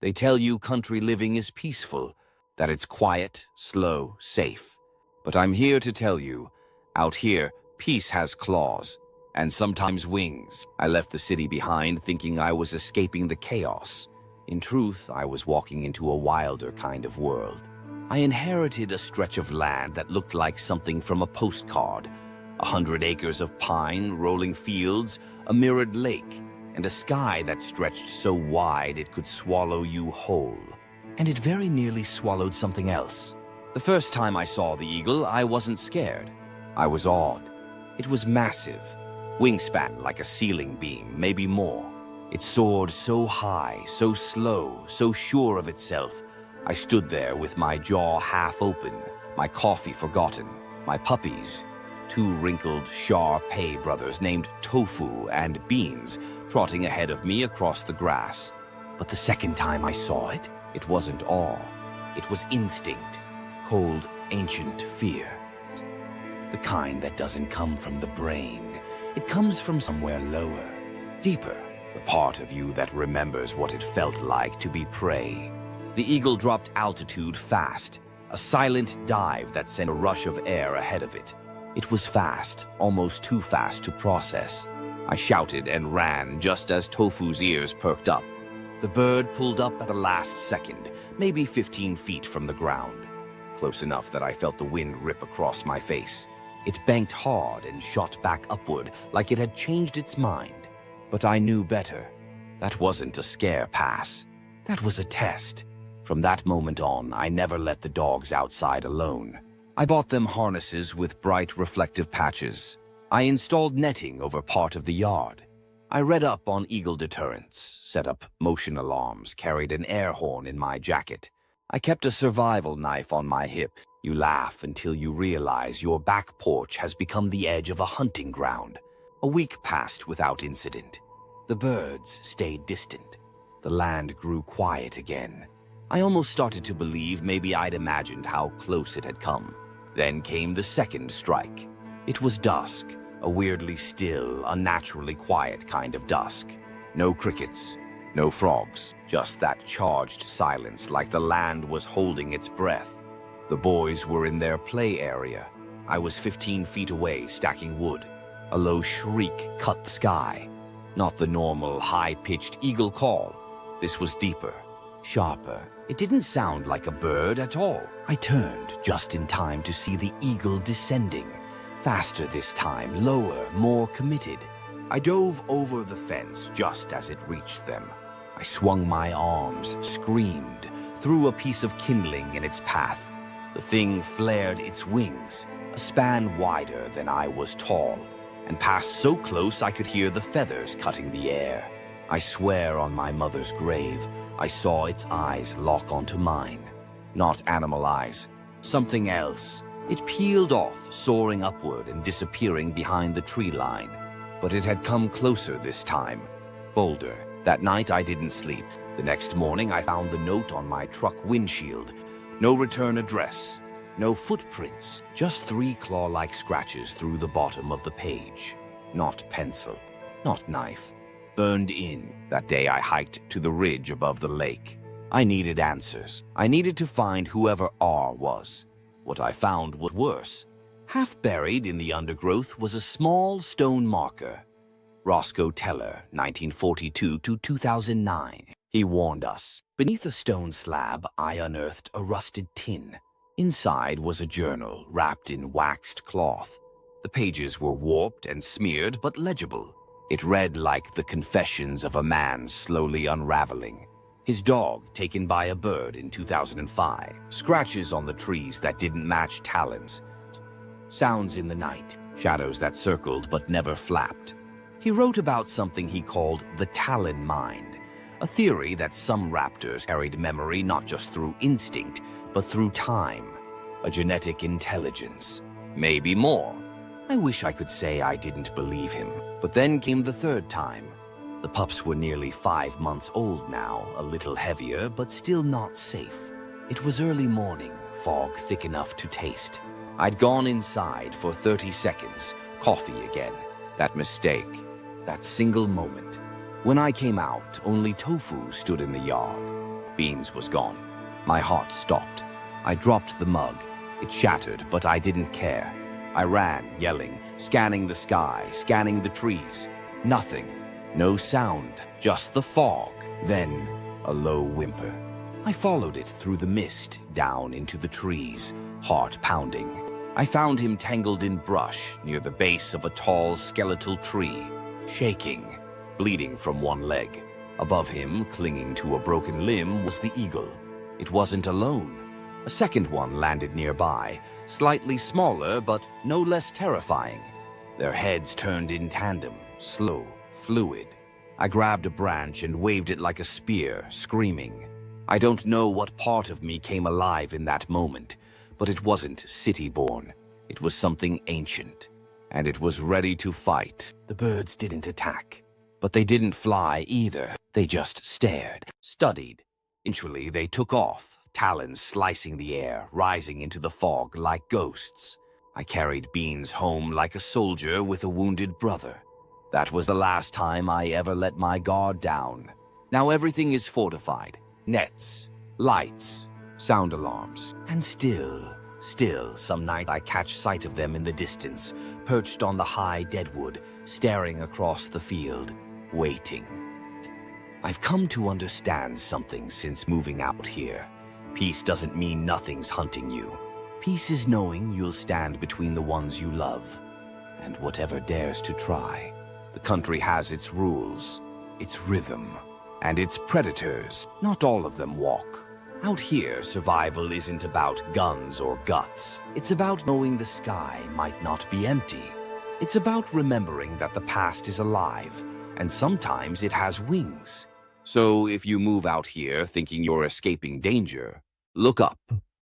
They tell you country living is peaceful, that it's quiet, slow, safe. But I'm here to tell you, out here, peace has claws, and sometimes wings. I left the city behind thinking I was escaping the chaos. In truth, I was walking into a wilder kind of world. I inherited a stretch of land that looked like something from a postcard. 100 acres of pine, rolling fields, a mirrored lake, and a sky that stretched so wide it could swallow you whole. And it very nearly swallowed something else. The first time I saw the eagle, I wasn't scared. I was awed. It was massive, wingspan like a ceiling beam, maybe more. It soared so high, so slow, so sure of itself. I stood there with my jaw half open, my coffee forgotten, my puppies, two wrinkled Shar-Pei brothers named Tofu and Beans, trotting ahead of me across the grass. But the second time I saw it, it wasn't awe. It was instinct, cold, ancient fear. The kind that doesn't come from the brain. It comes from somewhere lower, deeper, the part of you that remembers what it felt like to be prey. The eagle dropped altitude fast, a silent dive that sent a rush of air ahead of it. It was fast, almost too fast to process. I shouted and ran just as Tofu's ears perked up. The bird pulled up at the last second, maybe 15 feet from the ground. Close enough that I felt the wind rip across my face. It banked hard and shot back upward like it had changed its mind. But I knew better. That wasn't a scare pass. That was a test. From that moment on, I never let the dogs outside alone. I bought them harnesses with bright reflective patches. I installed netting over part of the yard. I read up on eagle deterrence, set up motion alarms, carried an air horn in my jacket. I kept a survival knife on my hip. You laugh until you realize your back porch has become the edge of a hunting ground. A week passed without incident. The birds stayed distant. The land grew quiet again. I almost started to believe maybe I'd imagined how close it had come. Then came the second strike. It was dusk, a weirdly still, unnaturally quiet kind of dusk. No crickets, no frogs, just that charged silence like the land was holding its breath. The boys were in their play area. I was 15 feet away, stacking wood. A low shriek cut the sky. Not the normal, high-pitched eagle call. This was deeper, sharper. It didn't sound like a bird at all. I turned just in time to see the eagle descending. Faster this time, lower, more committed. I dove over the fence just as it reached them. I swung my arms, screamed, threw a piece of kindling in its path. The thing flared its wings, a span wider than I was tall, and passed so close I could hear the feathers cutting the air. I swear on my mother's grave, I saw its eyes lock onto mine. Not animal eyes, something else. It peeled off, soaring upward and disappearing behind the tree line. But it had come closer this time, bolder. That night I didn't sleep. The next morning I found the note on my truck windshield. No return address, no footprints, just 3 claw-like scratches through the bottom of the page. Not pencil, not knife. Burned in. That day I hiked to the ridge above the lake. I needed answers. I needed to find whoever R was. What I found was worse. Half buried in the undergrowth was a small stone marker. Roscoe Teller, 1942 to 2009. He warned us. Beneath a stone slab, I unearthed a rusted tin. Inside was a journal wrapped in waxed cloth. The pages were warped and smeared, but legible. It read like the confessions of a man slowly unraveling. His dog taken by a bird in 2005. Scratches on the trees that didn't match talons. Sounds in the night. Shadows that circled but never flapped. He wrote about something he called the talon mind. A theory that some raptors carried memory not just through instinct, but through time. A genetic intelligence. Maybe more. I wish I could say I didn't believe him. But then came the third time. The pups were nearly 5 months old now, a little heavier, but still not safe. It was early morning, fog thick enough to taste. I'd gone inside for 30 seconds, coffee again. That mistake, that single moment. When I came out, only Tofu stood in the yard. Beans was gone. My heart stopped. I dropped the mug. It shattered, but I didn't care. I ran, yelling, scanning the sky, scanning the trees. Nothing. No sound, just the fog. Then, a low whimper. I followed it through the mist, down into the trees, heart pounding. I found him tangled in brush near the base of a tall skeletal tree, shaking, bleeding from one leg. Above him, clinging to a broken limb, was the eagle. It wasn't alone. A second one landed nearby, slightly smaller but no less terrifying. Their heads turned in tandem, slow, fluid. I grabbed a branch and waved it like a spear, screaming. I don't know what part of me came alive in that moment, but it wasn't city-born. It was something ancient, and it was ready to fight. The birds didn't attack, but they didn't fly either. They just stared, studied. Eventually, they took off, talons slicing the air, rising into the fog like ghosts. I carried Beans home like a soldier with a wounded brother. That was the last time I ever let my guard down. Now everything is fortified. Nets, lights, sound alarms. And still, some night I catch sight of them in the distance, perched on the high deadwood, staring across the field, waiting. I've come to understand something since moving out here. Peace doesn't mean nothing's hunting you. Peace is knowing you'll stand between the ones you love, and whatever dares to try. The country has its rules, its rhythm, and its predators. Not all of them walk. Out here, survival isn't about guns or guts. It's about knowing the sky might not be empty. It's about remembering that the past is alive, and sometimes it has wings. So if you move out here thinking you're escaping danger, look up.